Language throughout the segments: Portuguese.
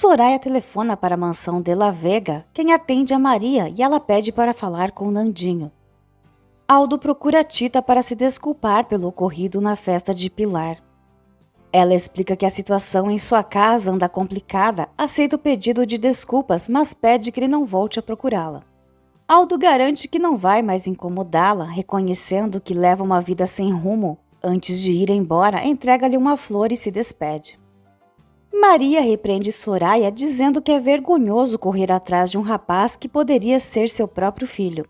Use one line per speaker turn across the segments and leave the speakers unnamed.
Soraya telefona para a mansão de La Vega, quem atende é Maria e ela pede para falar com Nandinho. Aldo procura Tita para se desculpar pelo ocorrido na festa de Pilar. Ela explica que a situação em sua casa anda complicada, aceita o pedido de desculpas, mas pede que ele não volte a procurá-la. Aldo garante que não vai mais incomodá-la, reconhecendo que leva uma vida sem rumo. Antes de ir embora, entrega-lhe uma flor e se despede. Maria repreende Soraya, dizendo que é vergonhoso correr atrás de um rapaz que poderia ser seu próprio filho.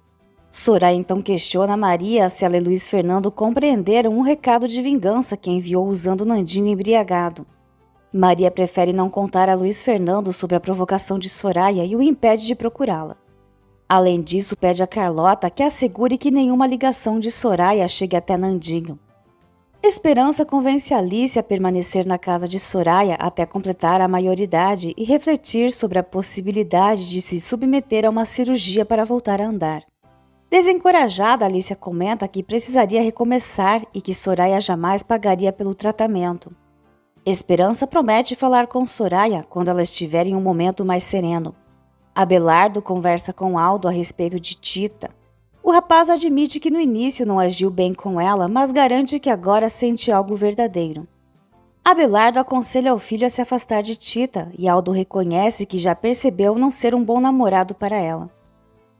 Soraya então questiona Maria se ela e Luiz Fernando compreenderam um recado de vingança que enviou usando Nandinho embriagado. Maria prefere não contar a Luiz Fernando sobre a provocação de Soraya e o impede de procurá-la. Além disso, pede a Carlota que assegure que nenhuma ligação de Soraya chegue até Nandinho. Esperança convence Alice a permanecer na casa de Soraya até completar a maioridade e refletir sobre a possibilidade de se submeter a uma cirurgia para voltar a andar. Desencorajada, Alicia comenta que precisaria recomeçar e que Soraya jamais pagaria pelo tratamento. Esperança promete falar com Soraya quando ela estiver em um momento mais sereno. Abelardo conversa com Aldo a respeito de Tita. O rapaz admite que no início não agiu bem com ela, mas garante que agora sente algo verdadeiro. Abelardo aconselha ao filho a se afastar de Tita e Aldo reconhece que já percebeu não ser um bom namorado para ela.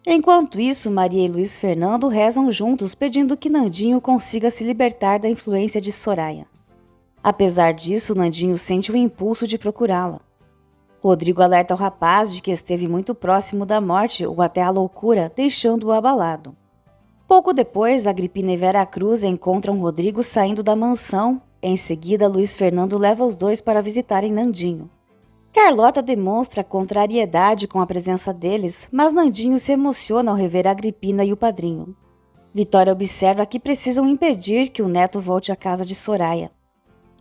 Enquanto isso, Maria e Luiz Fernando rezam juntos pedindo que Nandinho consiga se libertar da influência de Soraya. Apesar disso, Nandinho sente o impulso de procurá-la. Rodrigo alerta o rapaz de que esteve muito próximo da morte ou até a loucura, deixando-o abalado. Pouco depois, Agripina e Vera Cruz encontram Rodrigo saindo da mansão. Em seguida, Luiz Fernando leva os dois para visitarem Nandinho. Carlota demonstra contrariedade com a presença deles, mas Nandinho se emociona ao rever Agripina e o padrinho. Vitória observa que precisam impedir que o neto volte à casa de Soraya.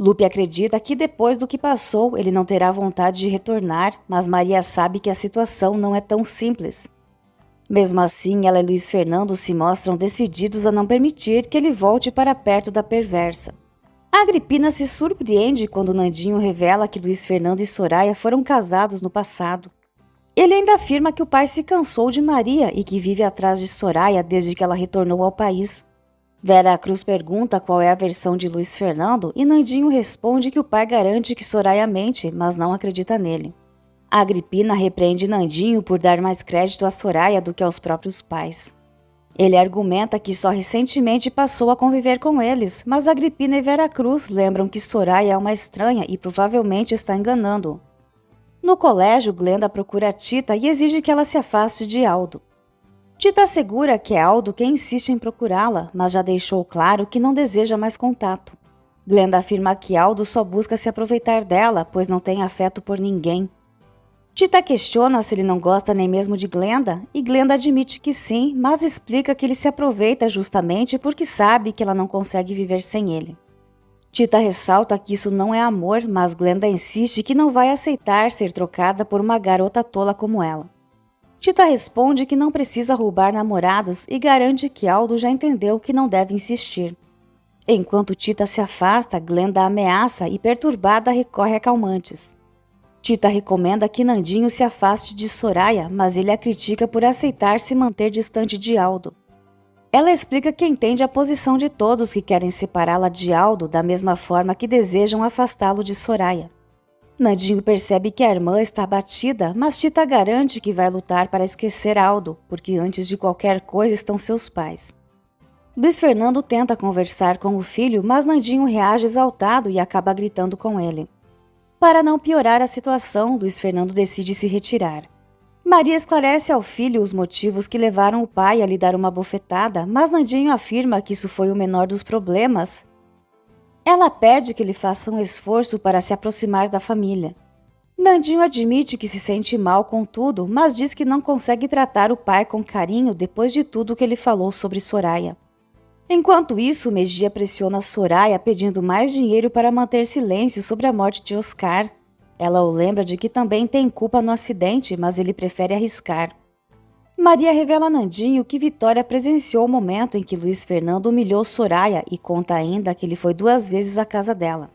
Lupe acredita que depois do que passou ele não terá vontade de retornar, mas Maria sabe que a situação não é tão simples. Mesmo assim, ela e Luiz Fernando se mostram decididos a não permitir que ele volte para perto da perversa. Agripina se surpreende quando Nandinho revela que Luiz Fernando e Soraya foram casados no passado. Ele ainda afirma que o pai se cansou de Maria e que vive atrás de Soraya desde que ela retornou ao país. Vera Cruz pergunta qual é a versão de Luiz Fernando e Nandinho responde que o pai garante que Soraya mente, mas não acredita nele. Agripina repreende Nandinho por dar mais crédito a Soraya do que aos próprios pais. Ele argumenta que só recentemente passou a conviver com eles, mas Agripina e Vera Cruz lembram que Soraya é uma estranha e provavelmente está enganando-o. No colégio, Glenda procura Tita e exige que ela se afaste de Aldo. Tita assegura que é Aldo quem insiste em procurá-la, mas já deixou claro que não deseja mais contato. Glenda afirma que Aldo só busca se aproveitar dela, pois não tem afeto por ninguém. Tita questiona se ele não gosta nem mesmo de Glenda, e Glenda admite que sim, mas explica que ele se aproveita justamente porque sabe que ela não consegue viver sem ele. Tita ressalta que isso não é amor, mas Glenda insiste que não vai aceitar ser trocada por uma garota tola como ela. Tita responde que não precisa roubar namorados e garante que Aldo já entendeu que não deve insistir. Enquanto Tita se afasta, Glenda ameaça e perturbada recorre a calmantes. Tita recomenda que Nandinho se afaste de Soraya, mas ele a critica por aceitar se manter distante de Aldo. Ela explica que entende a posição de todos que querem separá-la de Aldo da mesma forma que desejam afastá-lo de Soraya. Nandinho percebe que a irmã está abatida, mas Tita garante que vai lutar para esquecer Aldo, porque antes de qualquer coisa estão seus pais. Luiz Fernando tenta conversar com o filho, mas Nandinho reage exaltado e acaba gritando com ele. Para não piorar a situação, Luiz Fernando decide se retirar. Maria esclarece ao filho os motivos que levaram o pai a lhe dar uma bofetada, mas Nandinho afirma que isso foi o menor dos problemas. Ela pede que ele faça um esforço para se aproximar da família. Nandinho admite que se sente mal com tudo, mas diz que não consegue tratar o pai com carinho depois de tudo que ele falou sobre Soraya. Enquanto isso, Mejia pressiona Soraya pedindo mais dinheiro para manter silêncio sobre a morte de Oscar. Ela o lembra de que também tem culpa no acidente, mas ele prefere arriscar. Maria revela a Nandinho que Vitória presenciou o momento em que Luiz Fernando humilhou Soraya e conta ainda que ele foi 2 vezes à casa dela.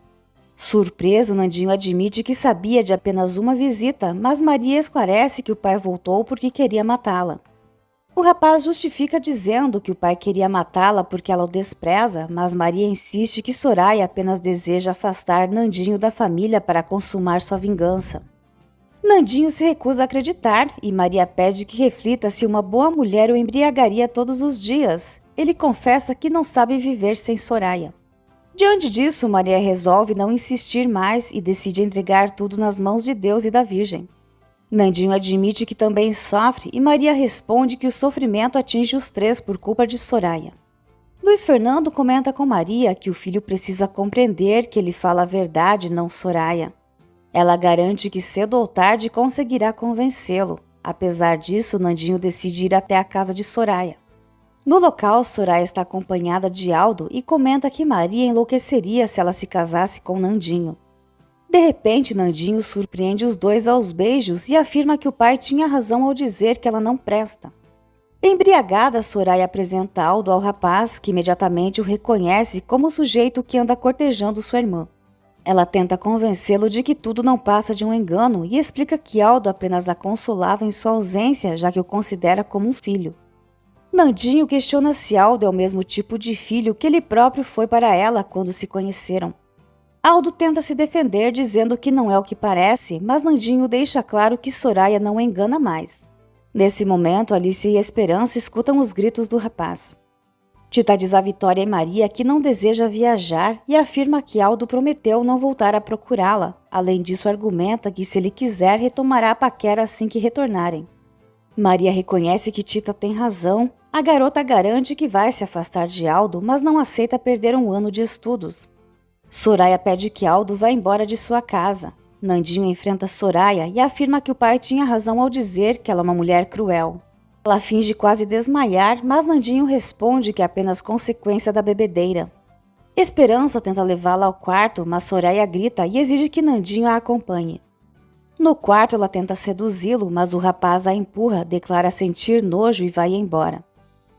Surpreso, Nandinho admite que sabia de apenas uma visita, mas Maria esclarece que o pai voltou porque queria matá-la. O rapaz justifica dizendo que o pai queria matá-la porque ela o despreza, mas Maria insiste que Soraya apenas deseja afastar Nandinho da família para consumar sua vingança. Nandinho se recusa a acreditar e Maria pede que reflita se uma boa mulher o embriagaria todos os dias. Ele confessa que não sabe viver sem Soraya. Diante disso, Maria resolve não insistir mais e decide entregar tudo nas mãos de Deus e da Virgem. Nandinho admite que também sofre e Maria responde que o sofrimento atinge os três por culpa de Soraya. Luiz Fernando comenta com Maria que o filho precisa compreender que ele fala a verdade, não Soraya. Ela garante que cedo ou tarde conseguirá convencê-lo. Apesar disso, Nandinho decide ir até a casa de Soraya. No local, Soraya está acompanhada de Aldo e comenta que Maria enlouqueceria se ela se casasse com Nandinho. De repente, Nandinho surpreende os dois aos beijos e afirma que o pai tinha razão ao dizer que ela não presta. Embriagada, Soraya apresenta Aldo ao rapaz, que imediatamente o reconhece como o sujeito que anda cortejando sua irmã. Ela tenta convencê-lo de que tudo não passa de um engano e explica que Aldo apenas a consolava em sua ausência, já que o considera como um filho. Nandinho questiona se Aldo é o mesmo tipo de filho que ele próprio foi para ela quando se conheceram. Aldo tenta se defender dizendo que não é o que parece, mas Nandinho deixa claro que Soraya não o engana mais. Nesse momento, Alice e Esperança escutam os gritos do rapaz. Tita diz a Vitória e Maria que não deseja viajar e afirma que Aldo prometeu não voltar a procurá-la. Além disso, argumenta que se ele quiser, retomará a paquera assim que retornarem. Maria reconhece que Tita tem razão. A garota garante que vai se afastar de Aldo, mas não aceita perder um ano de estudos. Soraya pede que Aldo vá embora de sua casa. Nandinho enfrenta Soraya e afirma que o pai tinha razão ao dizer que ela é uma mulher cruel. Ela finge quase desmaiar, mas Nandinho responde que é apenas consequência da bebedeira. Esperança tenta levá-la ao quarto, mas Soraya grita e exige que Nandinho a acompanhe. No quarto, ela tenta seduzi-lo, mas o rapaz a empurra, declara sentir nojo e vai embora.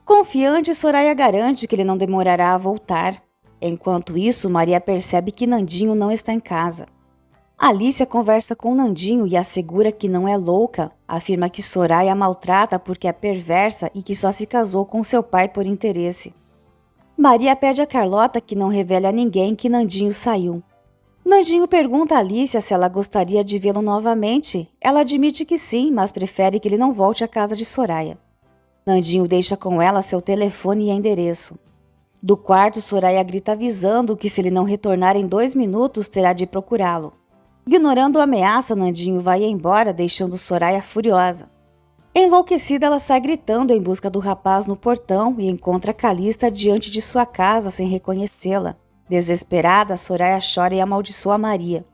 Confiante, Soraya garante que ele não demorará a voltar. Enquanto isso, Maria percebe que Nandinho não está em casa. Alicia conversa com Nandinho e assegura que não é louca, afirma que Soraya a maltrata porque é perversa e que só se casou com seu pai por interesse. Maria pede a Carlota que não revele a ninguém que Nandinho saiu. Nandinho pergunta a Alicia se ela gostaria de vê-lo novamente. Ela admite que sim, mas prefere que ele não volte à casa de Soraya. Nandinho deixa com ela seu telefone e endereço. Do quarto, Soraya grita avisando que se ele não retornar em 2 minutos, terá de procurá-lo. Ignorando a ameaça, Nandinho vai embora, deixando Soraya furiosa. Enlouquecida, ela sai gritando em busca do rapaz no portão e encontra Calista diante de sua casa sem reconhecê-la. Desesperada, Soraya chora e amaldiçoa Maria.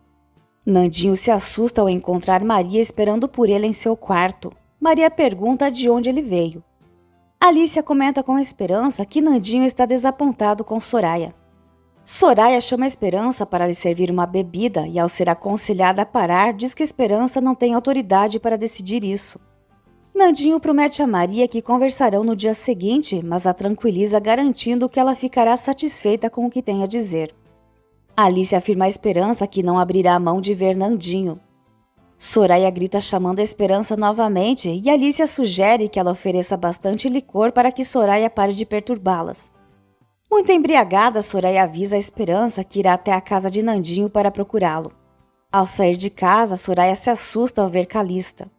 Nandinho se assusta ao encontrar Maria esperando por ele em seu quarto. Maria pergunta de onde ele veio. Alicia comenta com Esperança que Nandinho está desapontado com Soraya. Soraya chama Esperança para lhe servir uma bebida e, ao ser aconselhada a parar, diz que Esperança não tem autoridade para decidir isso. Nandinho promete a Maria que conversarão no dia seguinte, mas a tranquiliza garantindo que ela ficará satisfeita com o que tem a dizer. Alice afirma a Esperança que não abrirá a mão de ver Nandinho. Soraya grita chamando a Esperança novamente e Alicia sugere que ela ofereça bastante licor para que Soraya pare de perturbá-las. Muito embriagada, Soraya avisa a Esperança que irá até a casa de Nandinho para procurá-lo. Ao sair de casa, Soraya se assusta ao ver Calista.